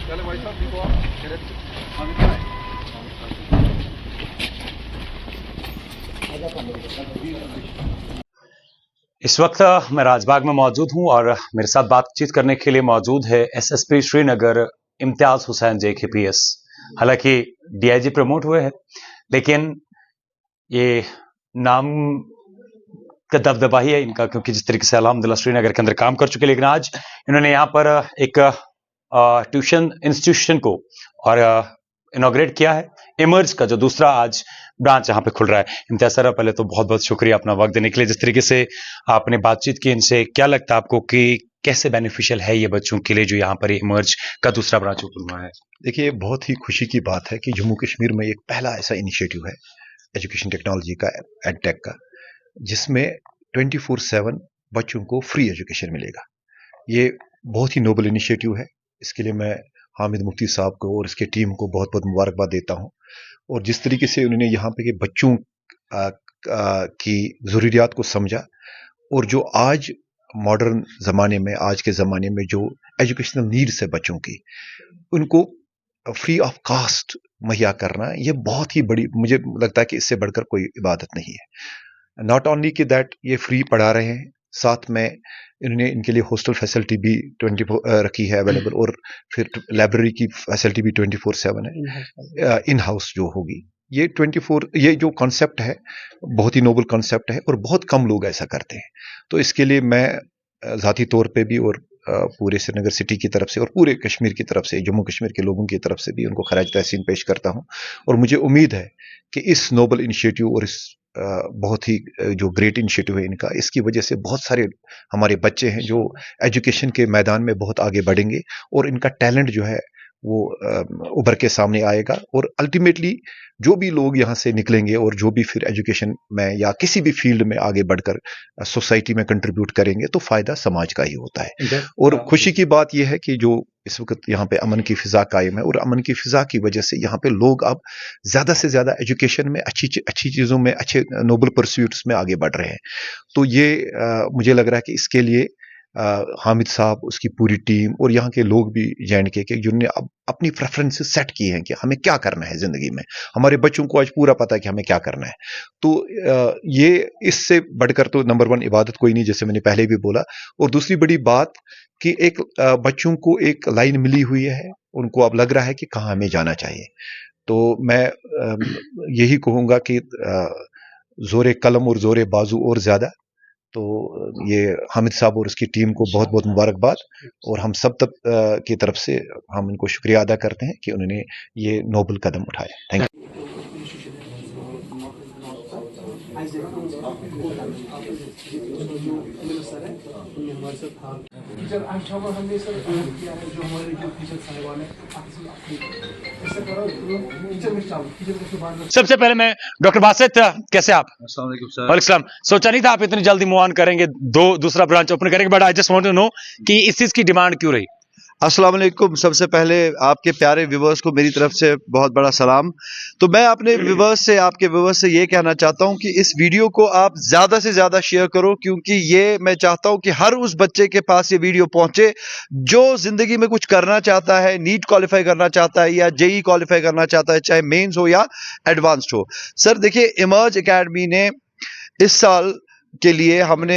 इस वक्त मैं राजबाग में मौजूद हूं और मेरे साथ बातचीत करने के लिए मौजूद है एसएसपी श्रीनगर इम्तियाज हुसैन JKPS। हालांकि DIG प्रमोट हुए हैं, लेकिन ये नाम का दबदबा ही है इनका, क्योंकि जिस तरीके से अल्हम्दुलिल्लाह श्रीनगर के अंदर काम कर चुके, लेकिन आज इन्होंने यहाँ पर एक ट्यूशन इंस्टीट्यूशन को और इनॉग्रेट किया है। इमर्ज का जो दूसरा आज ब्रांच यहाँ पे खुल रहा है। इम्तियाज सर, पहले तो बहुत बहुत शुक्रिया अपना वक्त देने के लिए। जिस तरीके से आपने बातचीत की इनसे, क्या लगता है आपको कि कैसे बेनिफिशियल है ये बच्चों के लिए जो यहाँ पर इमर्ज का दूसरा ब्रांच ओपन हुआ है? देखिए, बहुत ही खुशी की बात है कि जम्मू कश्मीर में एक पहला ऐसा इनिशिएटिव है एजुकेशन टेक्नोलॉजी का, एडटेक का, जिसमें 24/7 बच्चों को फ्री एजुकेशन मिलेगा। ये बहुत ही नोबल इनिशिएटिव है। इसके लिए मैं हामिद मुफ्ती साहब को और इसके टीम को बहुत बहुत मुबारकबाद देता हूँ। और जिस तरीके से उन्होंने यहाँ पे के बच्चों की ज़रूरियात को समझा, और जो आज मॉडर्न ज़माने में, आज के ज़माने में जो एजुकेशनल नीड्स है बच्चों की, उनको फ्री ऑफ कास्ट मुहैया करना, ये बहुत ही बड़ी, मुझे लगता है कि इससे बढ़कर कोई इबादत नहीं है। नॉट ओनली कि दैट ये फ्री पढ़ा रहे हैं, साथ में इन्होंने इनके लिए हॉस्टल फैसिलिटी भी 24 रखी है अवेलेबल, और फिर लाइब्रेरी की फैसिलिटी भी 24/7 है इन हाउस जो होगी। ये 24, ये जो कॉन्सेप्ट है बहुत ही नोबल कॉन्सेप्ट है और बहुत कम लोग ऐसा करते हैं। तो इसके लिए मैं ज़ाती तौर पे भी और पूरे श्रीनगर सिटी की तरफ से और पूरे कश्मीर की तरफ से, जम्मू कश्मीर के लोगों की तरफ से भी उनको खराज तहसीन पेश करता हूँ। और मुझे उम्मीद है कि इस नोबल इनिशिएटिव और इस बहुत ही जो ग्रेट इनिशिएटिव है इनका, इसकी वजह से बहुत सारे हमारे बच्चे हैं जो एजुकेशन के मैदान में बहुत आगे बढ़ेंगे, और इनका टैलेंट जो है वो उभर के सामने आएगा। और अल्टीमेटली जो भी लोग यहाँ से निकलेंगे और जो भी फिर एजुकेशन में या किसी भी फील्ड में आगे बढ़कर सोसाइटी में कंट्रीब्यूट करेंगे, तो फायदा समाज का ही होता है। और खुशी की बात यह है कि जो इस वक्त यहाँ पे अमन की फिजा कायम है, और अमन की फिजा की वजह से यहाँ पे लोग अब ज्यादा से ज्यादा एजुकेशन में, अच्छी चीजों में, अच्छे नोबल परस्यूट्स में आगे बढ़ रहे हैं। तो ये मुझे लग रहा है कि इसके लिए हामिद साहब, उसकी पूरी टीम और यहाँ के लोग भी JNK के, जिन्होंने अब अपनी प्रेफरेंसेस सेट की हैं कि हमें क्या करना है जिंदगी में। हमारे बच्चों को आज पूरा पता है कि हमें क्या करना है। तो ये इससे बढ़कर तो नंबर 1 इबादत कोई नहीं, जैसे मैंने पहले भी बोला। और दूसरी बड़ी बात कि एक बच्चों को एक लाइन मिली हुई है, उनको अब लग रहा है कि कहाँ हमें जाना चाहिए। तो मैं यही कहूँगा कि जोरे कलम और जोरे बाजू और ज्यादा। तो ये हामिद साहब और उसकी टीम को बहुत बहुत मुबारकबाद, और हम सब तक की तरफ से हम उनको शुक्रिया अदा करते हैं कि उन्होंने ये नोबल कदम उठाया। Thank you. सबसे पहले मैं डॉक्टर बासित, कैसे आप? वालेकुम सलाम। सोचा नहीं था आप इतनी जल्दी मूव ऑन करेंगे, दूसरा ब्रांच ओपन करेंगे, but I just want to know कि इस चीज की डिमांड क्यों रही? अस्सलाम वालेकुम। सबसे पहले आपके प्यारे व्यूवर्स को मेरी तरफ से बहुत बड़ा सलाम। तो मैं अपने व्यूवर्स से, आपके व्यूवर्स से ये कहना चाहता हूँ कि इस वीडियो को आप ज़्यादा से ज़्यादा शेयर करो, क्योंकि ये मैं चाहता हूँ कि हर उस बच्चे के पास ये वीडियो पहुँचे जो ज़िंदगी में कुछ करना चाहता है, नीट क्वालिफाई करना चाहता है या JEE क्वालिफाई करना चाहता है, चाहे मेंस हो या एडवांस्ड हो। सर देखिए, इमर्ज एकेडमी ने इस साल के लिए हमने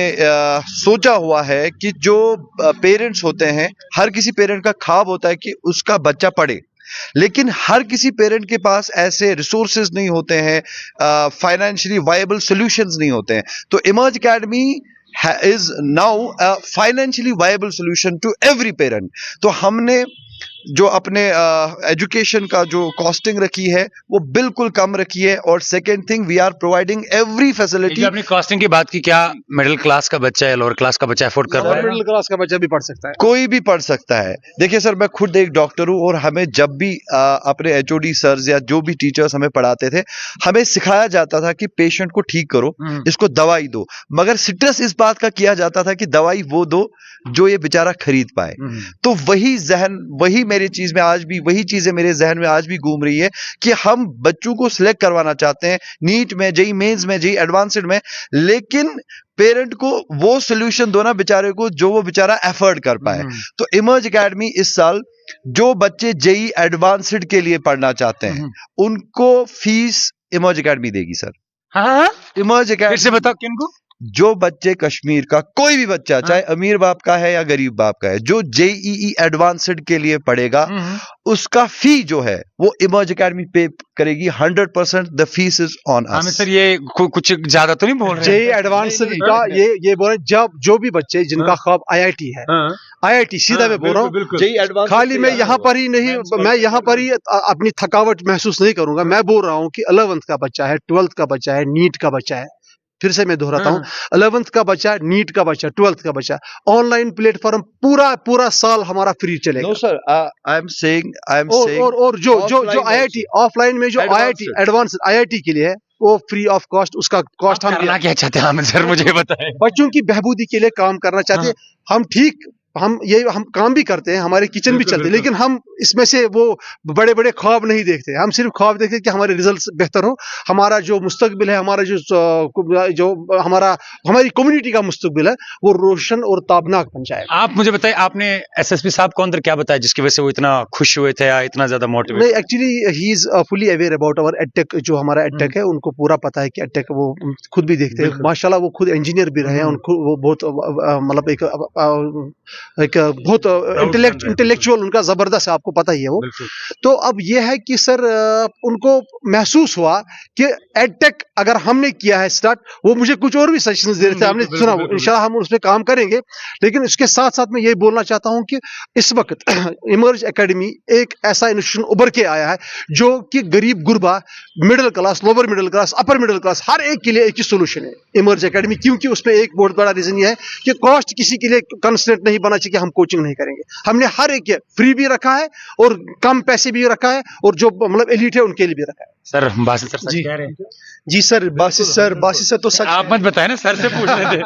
सोचा हुआ है कि जो पेरेंट्स होते हैं, हर किसी पेरेंट का ख्वाब होता है कि उसका बच्चा पढ़े, लेकिन हर किसी पेरेंट के पास ऐसे रिसोर्सेज नहीं होते हैं, फाइनेंशियली वायबल सॉल्यूशंस नहीं होते हैं। तो emerge academy is now a financially viable solution to every parent। तो हमने जो अपने एजुकेशन का जो कॉस्टिंग रखी है वो बिल्कुल कम रखी है, और second thing, we are providing every facility. आपने कॉस्टिंग की बात की, क्या मिडिल क्लास का बच्चा या लोअर क्लास का बच्चा अफोर्ड कर रहा है? मिडिल क्लास का बच्चा भी पढ़ सकता है, कोई भी पढ़ सकता है। देखिए सर, मैं खुद एक डॉक्टर हूँ, और हमें जब भी अपने HOD सर्स या जो भी टीचर्स हमें पढ़ाते थे, हमें सिखाया जाता था कि पेशेंट को ठीक करो, इसको दवाई दो, मगर स्ट्रेस इस बात का किया जाता था कि दवाई वो दो जो ये बेचारा खरीद पाए। तो वही जहन, वही मेरी चीज में आज भी, वही चीजें मेरे जहन में आज भी घूम रही है कि हम बच्चों को सिलेक्ट करवाना चाहते हैं नीट में, JEE मेंस में, JEE एडवांस्ड में, लेकिन पेरेंट को वो सोल्यूशन दो ना बेचारे को जो वो बेचारा एफर्ड कर पाए। तो इमर्ज एकेडमी इस साल जो बच्चे जेई एडवांस्ड के लिए पढ़ना चाहते हैं उनको फीस इमर्ज एकेडमी देगी सर। हाँ, इमर्ज फिर एकेडमी से बताओ किनको? जो बच्चे कश्मीर का कोई भी बच्चा चाहे अमीर बाप का है या गरीब बाप का है जो जेईई एडवांस्ड के लिए पढ़ेगा उसका फी जो है वो इमर्ज एकेडमी पे करेगी 100%। द फीस इज ऑन हाँ अस। सर, ये कुछ ज्यादा तो नहीं बोल रहे जेई एडवांस का ये बोल रहे हैं, जब जो भी बच्चे जिनका ख्वाब आईआईटी है, आईआईटी सीधा मैं बोल रहा हूँ, जेई एडवांस खाली मैं यहाँ पर ही नहीं, मैं यहाँ पर ही अपनी थकावट महसूस नहीं करूंगा। मैं बोल रहा हूँ कि 11th का बच्चा है, 12th का बच्चा है, नीट का बच्चा है, फिर से मैं दोहराता हूँ, 11th का बच्चा, नीट का बच्चा, 12th का बच्चा, ऑनलाइन प्लेटफॉर्म पूरा साल हमारा फ्री चलेगा। No sir, I am saying और जो आईआईटी ऑफलाइन में जो आईआईटी एडवांस आईआईटी के लिए है वो फ्री ऑफ कॉस्ट, उसका कॉस्ट हम करना क्या चाहते हैं हामिद सर, मुझे बताएं। बच्चों की बहबूदी के लिए काम करना चाहते हैं हम। ठीक, हम काम भी करते हैं, हमारे किचन भी चलते हैं, लेकिन हम इसमें से वो बड़े बड़े ख्वाब नहीं देखते। हम सिर्फ ख्वाब देखते हैं कि हमारे रिजल्ट्स बेहतर हो, हमारा जो मुस्तकबिल है, हमारा जो हमारी कम्युनिटी का मुस्तकबिल है वो रोशन और ताबनाक बन जाए। आप मुझे बताइए, आपने एसएसपी साहब को अंदर क्या बताया जिसकी वजह से वो इतना खुश हुए थे या इतना ज्यादा मोटिवेट? नहीं, actually he is fully aware about our edtech. जो हमारा एडटेक है उनको पूरा पता है कि एडटेक वो खुद भी देखते हैं। माशाल्लाह वो खुद इंजीनियर भी रहे हैं, उनको वो बहुत मतलब एक बहुत इंटेलेक्चुअल उनका जबरदस्त है, आपको पता ही है वो। तो अब ये है कि सर उनको महसूस हुआ कि एडटेक अगर हमने किया है स्टार्ट, वो मुझे कुछ और भी सजेशंस दे रहे थे, हमने सुना, इंशाल्लाह हम उस पर काम करेंगे। लेकिन इसके साथ साथ मैं ये बोलना चाहता हूं कि इस वक्त इमर्ज एकेडमी एक ऐसा इंस्टीट्यूशन उभर के आया है जो कि गरीब गुरबा, middle class, lower middle class, upper middle class, हर एक के लिए एक ही सोल्यूशन है इमर्ज एकेडमी। क्योंकि उसमें एक बहुत बड़ा रीजन ये है कि कॉस्ट किसी के लिए कंस्टेंट नहीं बना चाहिए, हम कोचिंग नहीं करेंगे। हमने हर एक फ्री भी रखा है और कम पैसे भी रखा है, और जो मतलब एलिट है उनके लिए भी रखा है। सर बासित सर सच कह रहे हैं? जी सर, बासित सर तो सच, आप मत बताए ना, सर से पूछने थे।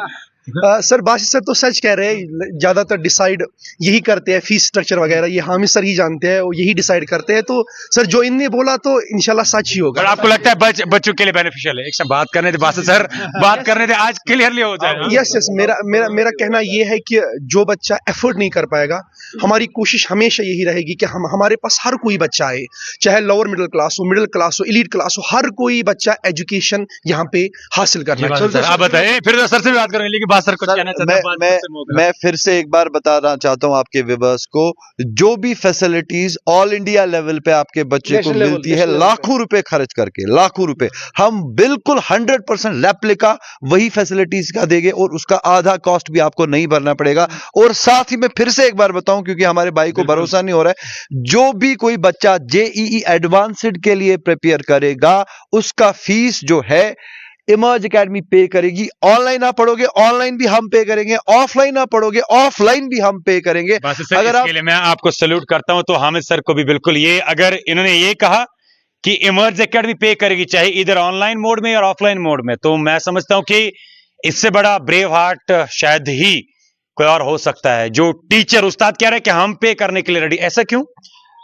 सर बासित सर तो सच कह रहे हैं। ज्यादातर डिसाइड यही करते हैं, फीस स्ट्रक्चर वगैरह ये हामिद सर ही जानते हैं, वो यही डिसाइड करते हैं। तो सर जो इनने बोला तो इंशाल्लाह सच ही होगा। और आपको लगता है बच्चों के लिए बेनिफिशियल है? एक साथ बात करने थे बासित सर, बात करने थे, आज क्लियरली हो जाए। यस, मेरा कहना ये है कि जो बच्चा एफर्ट नहीं कर पाएगा, हमारी कोशिश हमेशा यही रहेगी कि हमारे पास हर कोई बच्चा आए, चाहे लोअर मिडिल क्लास हो, मिडिल क्लास हो, एलीट क्लास हो, हर कोई बच्चा एजुकेशन यहाँ पे हासिल करना चाहिए। आप बताइए, फिर सर से भी बात करेंगे, लेकिन सर कुछ कहना चाहते हैं? मैं फिर से एक बार बताना चाहता हूं आपके व्यूअर्स को, जो भी फैसिलिटीज ऑल इंडिया लेवल पे आपके बच्चे को मिलती है लाखों रुपए खर्च करके, लाखों रुपए, हम बिल्कुल 100% रेप्लिका वही फैसिलिटीज का देंगे और उसका आधा कॉस्ट भी आपको नहीं भरना पड़ेगा। और साथ ही मैं फिर से एक बार बताऊं, क्योंकि हमारे भाई को भरोसा नहीं हो रहा है, जो भी कोई बच्चा जेईई एडवांस्ड के लिए प्रिपेयर करेगा उसका फीस जो है इमर्ज एकेडमी पे करेगी। ऑनलाइन आप पढ़ोगे, ऑनलाइन भी हम पे करेंगे, ऑफलाइन आप पढ़ोगे, ऑफलाइन भी हम पे करेंगे। अगर इसके लिए मैं आपको सैल्यूट करता हूं, तो हामिद सर को भी बिल्कुल। ये अगर इन्होंने ये कहा कि इमर्ज एकेडमी पे करेगी, चाहे इधर ऑनलाइन मोड में और ऑफलाइन मोड में, तो मैं समझता हूं कि इससे बड़ा ब्रेव हार्ट शायद ही कोई और हो सकता है। जो टीचर उस्ताद कह रहे हैं कि हम पे करने के लिए रेडी, ऐसा क्यों?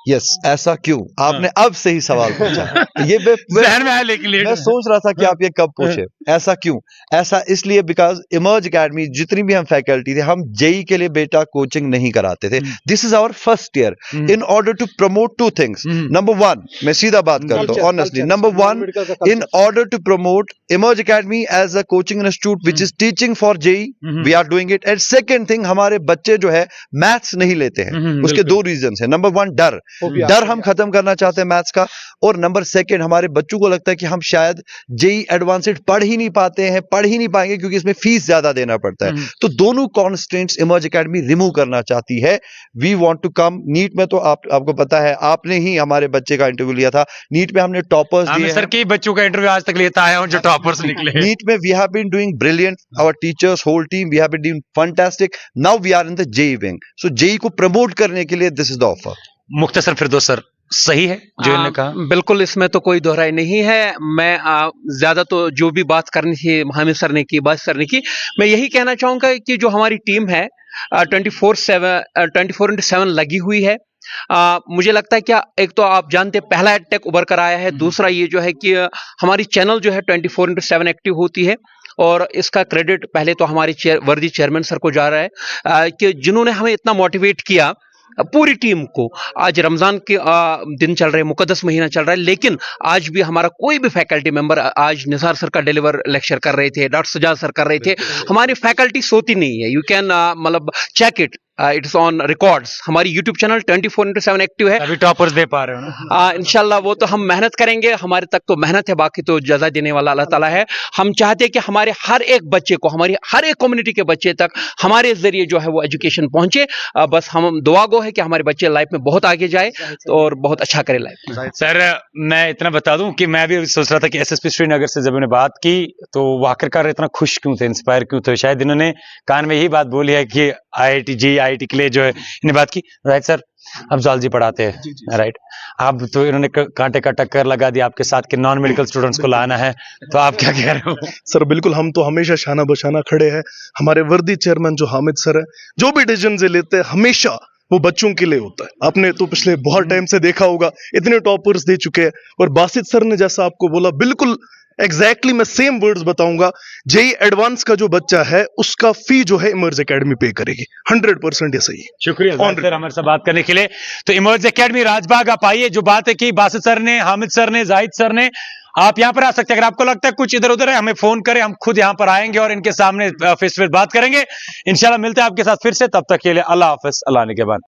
यस, ऐसा क्यों? आपने अब सही सवाल पूछा। ये जहन में आया, लेकिन मैं सोच रहा था कि आप ये कब पूछे। ऐसा क्यों? ऐसा इसलिए बिकॉज इमर्ज एकेडमी जितनी भी हम फैकल्टी थे, हम जेई के लिए बेटा कोचिंग नहीं कराते थे। This is our first year in order to promote two things. Number one, मैं सीधा बात करता हूँ honestly, number one, in order to promote Emerge academy as a coaching institute which is teaching for JEE, we are doing it. And second thing, हमारे बच्चे जो है maths नहीं लेते हैं। उसके दो रीजन है। नंबर वन, डर हम खत्म करना चाहते हैं मैथ्स का, और नंबर सेकंड, हमारे बच्चों को लगता है कि हम शायद जेई एडवांस्ड पढ़ ही नहीं पाते हैं, पढ़ ही नहीं पाएंगे क्योंकि इसमें फीस ज्यादा देना पड़ता है। तो दोनों कॉन्स्ट्रेंट्स इमर्ज एकेडमी रिमूव करना चाहती है। We want to come NEET में, तो आपको पता है, आपने ही हमारे बच्चे का इंटरव्यू लिया था नीट में, हमने टॉपर्स दिए सर, कई बच्चों का इंटरव्यू आज तक लेता आया हूं जो टॉपर्स निकले नीट में। We have been doing brilliant, our teachers, whole team, we have been doing fantastic. Now we are in the JEE wing, so JEE को प्रमोट करने के लिए दिस इज द ऑफर। मुख्तसर फिरदौस सर, सही है जो इन्होंने कहा? बिल्कुल, इसमें तो कोई दोहराई नहीं है। मैं ज्यादा तो जो भी बात करनी थी हामिद सर ने की, बात सर ने की। मैं यही कहना चाहूंगा कि जो हमारी टीम है 24/7 लगी हुई है। मुझे लगता है क्या, एक तो आप जानते हैं पहला एडटेक उभर कर आया है, दूसरा ये जो है कि हमारी चैनल जो है 24/7 एक्टिव होती है, और इसका क्रेडिट पहले तो हमारे वर्दी चेयरमैन सर को जा रहा है कि जिन्होंने हमें इतना मोटिवेट किया पूरी टीम को। आज रमजान के दिन चल रहे, मुकद्दस महीना चल रहा है, लेकिन आज भी हमारा कोई भी फैकल्टी मेंबर, आज निसार सर का डिलीवर लेक्चर कर रहे थे, डॉक्टर सजाद सर कर रहे थे, हमारी फैकल्टी सोती नहीं है। यू कैन मतलब check it, it's on records. हमारी यूट्यूब चैनल 24/7 एक्टिव है। अभी टॉपर्स दे पा रहे हो ना? इंशाल्लाह वो तो हम मेहनत करेंगे, हमारे तक तो मेहनत है, बाकी तो जज़ा देने वाला अल्लाह ताला है। हम चाहते हैं कि हमारे हर एक बच्चे को, हमारी हर एक कम्युनिटी के बच्चे तक हमारे जरिए जो है वो एजुकेशन पहुंचे। बस हम दुआ गो है कि हमारे बच्चे लाइफ में बहुत आगे जाए और बहुत अच्छा करे लाइफ में। सर मैं इतना बता दूं कि मैं भी सोच रहा था कि एसएसपी श्रीनगर से जब मैंने बात की तो वो आखिरकार इतना खुश क्यों थे, इंस्पायर क्यों थे। शायद इन्होंने कान में यही बात बोली है कि आईआईटी के लिए जो है इन्हें बात की। राइट सर, अब जॉलजी पढ़ाते हैं, राइट? अब तो इन्होंने कांटे का टक्कर लगा दिया आपके साथ कि नॉन मेडिकल स्टूडेंट्स को लाना है, तो आप क्या कह रहे हो? सर बिल्कुल, हम तो हमेशा शाना बशाना खड़े हैं। हमारे वर्दी चेयरमैन जो हामिद सर है, जो भी डिसीजन से लेते हैं हमेशा वो बच्चों के लिए होता है। आपने तो पिछले बहुत टाइम से देखा होगा, इतने टॉपर्स दे चुके हैं। और बासित सर ने जैसा आपको बोला, बिल्कुल एग्जैक्टली मैं सेम वर्ड्स बताऊंगा। जेई एडवांस का जो बच्चा है उसका फी जो है इमर्ज एकेडमी पे करेगी, 100% ये सही है। शुक्रिया सर हमारे साथ बात करने के लिए। तो इमर्ज एकेडमी राजबाग आप आइए। जो बात है कि बासित सर ने, हामिद सर ने, जाहिद सर ने, आप यहाँ पर आ सकते हैं। अगर आपको लगता है कुछ इधर उधर है, हमें फोन करें, हम खुद यहाँ पर आएंगे और इनके सामने फेस टू फेस बात करेंगे। इंशाल्लाह मिलते हैं आपके साथ फिर से, तब तक के लिए अल्लाह हाफिज, अल्लाह ने के बाद।